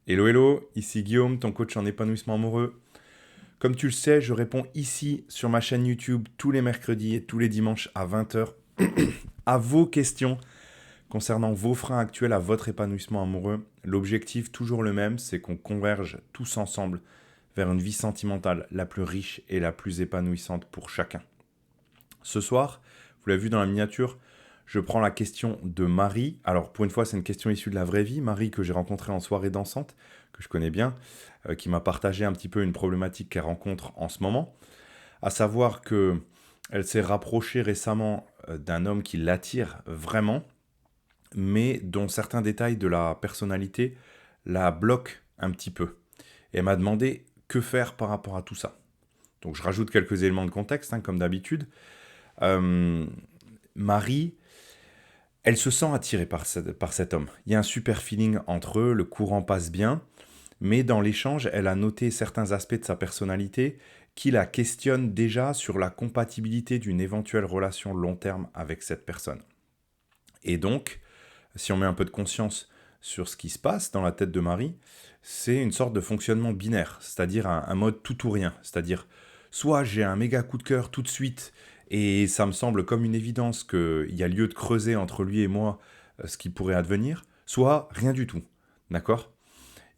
Hello, hello, ici Guillaume, ton coach en épanouissement amoureux. Comme tu le sais, je réponds ici sur ma chaîne YouTube tous les mercredis et tous les dimanches à 20 heures à vos questions concernant vos freins actuels à votre épanouissement amoureux. L'objectif, toujours le même, c'est qu'on converge tous ensemble vers une vie sentimentale la plus riche et la plus épanouissante pour chacun. Ce soir, vous l'avez vu dans la miniature, je prends la question de Marie. Alors pour une fois, c'est une question issue de la vraie vie. Marie que j'ai rencontrée en soirée dansante, que je connais bien, qui m'a partagé un petit peu une problématique qu'elle rencontre en ce moment. À savoir que elle s'est rapprochée récemment d'un homme qui l'attire vraiment, mais dont certains détails de la personnalité la bloquent un petit peu. Et elle m'a demandé que faire par rapport à tout ça. Donc je rajoute quelques éléments de contexte, comme d'habitude. Euh, Marie, elle se sent attirée par cet homme. Il y a un super feeling entre eux, le courant passe bien, mais dans l'échange, elle a noté certains aspects de sa personnalité qui la questionnent déjà sur la compatibilité d'une éventuelle relation long terme avec cette personne. Et donc, si on met un peu de conscience sur ce qui se passe dans la tête de Marie, c'est une sorte de fonctionnement binaire, c'est-à-dire un mode tout ou rien. C'est-à-dire, soit j'ai un méga coup de cœur tout de suite, et ça me semble comme une évidence qu'il y a lieu de creuser entre lui et moi ce qui pourrait advenir, soit rien du tout. D'accord?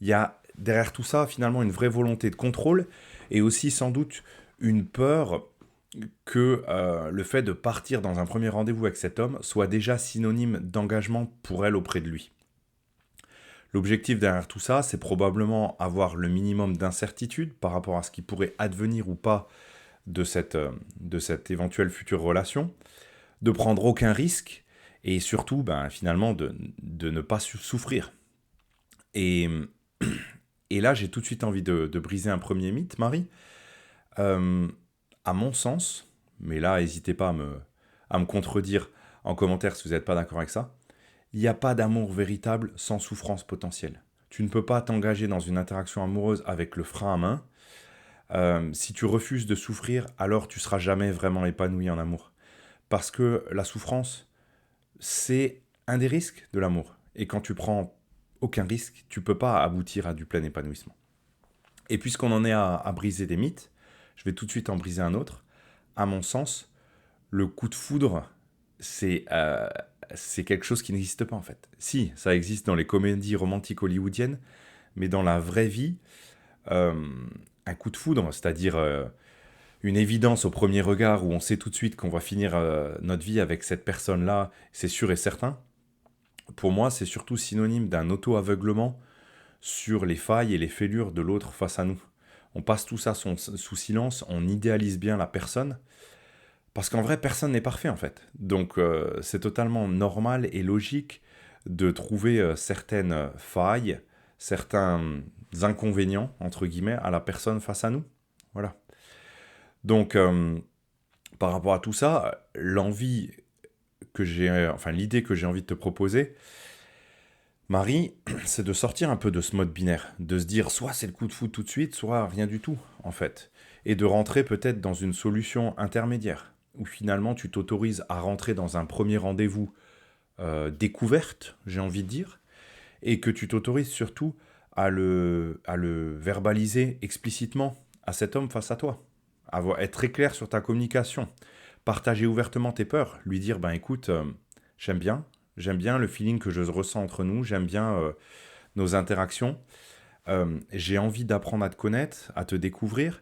Il y a derrière tout ça finalement une vraie volonté de contrôle, et aussi sans doute une peur que le fait de partir dans un premier rendez-vous avec cet homme soit déjà synonyme d'engagement pour elle auprès de lui. L'objectif derrière tout ça, c'est probablement avoir le minimum d'incertitude par rapport à ce qui pourrait advenir ou pas de cette éventuelle future relation, de prendre aucun risque et surtout, finalement, de ne pas souffrir. Et, et là, j'ai tout de suite envie de briser un premier mythe, Marie. Euh, à mon sens, mais là, n'hésitez pas à me contredire en commentaire si vous n'êtes pas d'accord avec ça, il n'y a pas d'amour véritable sans souffrance potentielle. Tu ne peux pas t'engager dans une interaction amoureuse avec le frein à main. Si tu refuses de souffrir, alors tu seras jamais vraiment épanoui en amour. Parce que la souffrance, c'est un des risques de l'amour. Et quand tu prends aucun risque, tu peux pas aboutir à du plein épanouissement. Et puisqu'on en est à briser des mythes, je vais tout de suite en briser un autre. À mon sens, le coup de foudre, c'est c'est quelque chose qui n'existe pas en fait. Si, ça existe dans les comédies romantiques hollywoodiennes, mais dans la vraie vie, euh, un coup de foudre, c'est-à-dire une évidence au premier regard où on sait tout de suite qu'on va finir notre vie avec cette personne-là, c'est sûr et certain. Pour moi, c'est surtout synonyme d'un auto-aveuglement sur les failles et les fêlures de l'autre face à nous. On passe tout ça sous silence, on idéalise bien la personne, parce qu'en vrai, personne n'est parfait en fait. Donc c'est totalement normal et logique de trouver certaines failles, certains inconvénients, entre guillemets, à la personne face à nous. Voilà. Donc par rapport à tout ça, l'idée que j'ai envie de te proposer, Marie, c'est de sortir un peu de ce mode binaire, de se dire soit c'est le coup de foudre tout de suite, soit rien du tout, en fait. Et de rentrer peut-être dans une solution intermédiaire, où finalement tu t'autorises à rentrer dans un premier rendez-vous découverte, j'ai envie de dire, et que tu t'autorises surtout à le verbaliser explicitement à cet homme face à toi. Être très clair sur ta communication, partager ouvertement tes peurs, lui dire, ben écoute, j'aime bien, j'aime bien le feeling que je ressens entre nous, j'aime bien nos interactions. J'ai envie d'apprendre à te connaître, à te découvrir,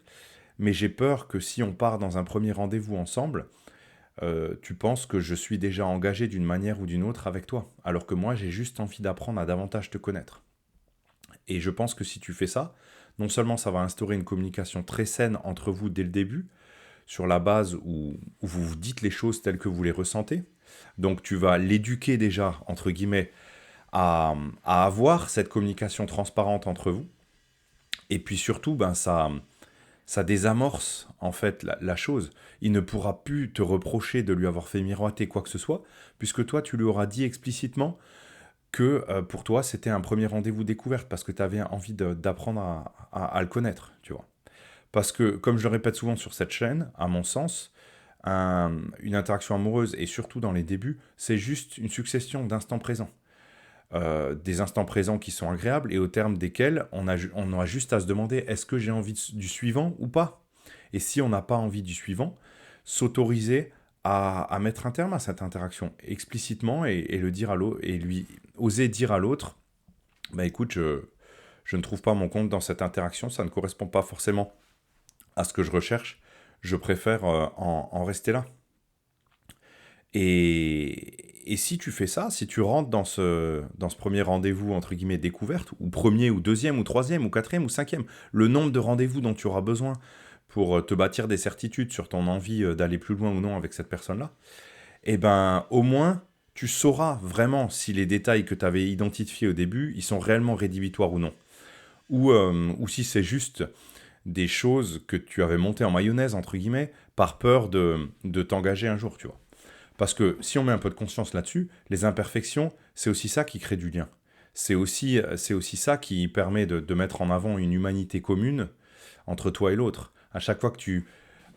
mais j'ai peur que si on part dans un premier rendez-vous ensemble, tu penses que je suis déjà engagé d'une manière ou d'une autre avec toi, alors que moi j'ai juste envie d'apprendre à davantage te connaître. Et je pense que si tu fais ça, non seulement ça va instaurer une communication très saine entre vous dès le début, sur la base où vous vous dites les choses telles que vous les ressentez, donc tu vas l'éduquer déjà, entre guillemets, à avoir cette communication transparente entre vous. Et puis surtout, ça désamorce en fait la chose. Il ne pourra plus te reprocher de lui avoir fait miroiter quoi que ce soit, puisque toi, tu lui auras dit explicitement que pour toi, c'était un premier rendez-vous découverte, parce que tu avais envie d'apprendre à le connaître, tu vois. Parce que, comme je le répète souvent sur cette chaîne, à mon sens, une interaction amoureuse, et surtout dans les débuts, c'est juste une succession d'instants présents. des instants présents qui sont agréables et au terme desquels on aura juste à se demander est-ce que j'ai envie du suivant ou pas. Et si on n'a pas envie du suivant, s'autoriser à mettre un terme à cette interaction explicitement et le dire à l'autre et lui oser dire à l'autre, bah écoute, je ne trouve pas mon compte dans cette interaction, ça ne correspond pas forcément à ce que je recherche, je préfère en rester là. Et si tu fais ça, si tu rentres dans ce premier rendez-vous, entre guillemets, découverte, ou premier, ou deuxième, ou troisième, ou quatrième, ou cinquième, le nombre de rendez-vous dont tu auras besoin pour te bâtir des certitudes sur ton envie d'aller plus loin ou non avec cette personne-là, eh ben, au moins, tu sauras vraiment si les détails que tu avais identifiés au début, ils sont réellement rédhibitoires ou non. Ou si c'est juste des choses que tu avais montées en mayonnaise, entre guillemets, par peur de t'engager un jour, tu vois. Parce que si on met un peu de conscience là-dessus, les imperfections, c'est aussi ça qui crée du lien. C'est aussi ça qui permet de mettre en avant une humanité commune entre toi et l'autre. À chaque fois que tu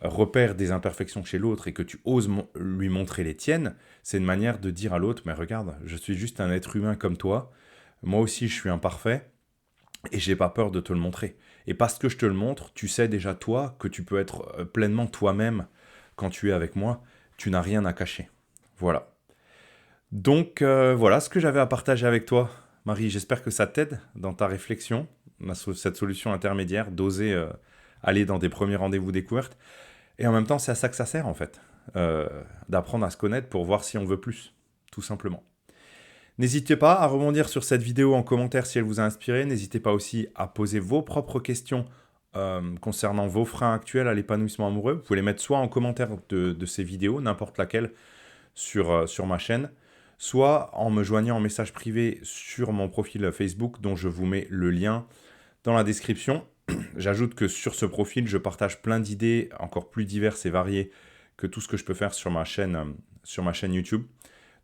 repères des imperfections chez l'autre et que tu oses lui montrer les tiennes, c'est une manière de dire à l'autre, mais regarde, je suis juste un être humain comme toi, moi aussi je suis imparfait, et j'ai pas peur de te le montrer. Et parce que je te le montre, tu sais déjà toi que tu peux être pleinement toi-même quand tu es avec moi, tu n'as rien à cacher. Voilà. Donc voilà ce que j'avais à partager avec toi, Marie. J'espère que ça t'aide dans ta réflexion, cette solution intermédiaire, d'oser aller dans des premiers rendez-vous découvertes. Et en même temps, c'est à ça que ça sert en fait, d'apprendre à se connaître pour voir si on veut plus, tout simplement. N'hésitez pas à rebondir sur cette vidéo en commentaire si elle vous a inspiré. N'hésitez pas aussi à poser vos propres questions concernant vos freins actuels à l'épanouissement amoureux. Vous pouvez les mettre soit en commentaire de ces vidéos, n'importe laquelle, sur ma chaîne, soit en me joignant en message privé sur mon profil Facebook, dont je vous mets le lien dans la description. J'ajoute que sur ce profil, je partage plein d'idées encore plus diverses et variées que tout ce que je peux faire sur ma chaîne YouTube.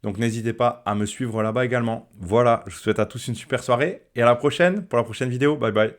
Donc n'hésitez pas à me suivre là-bas également. Voilà, je vous souhaite à tous une super soirée et à la prochaine pour la prochaine vidéo. Bye bye.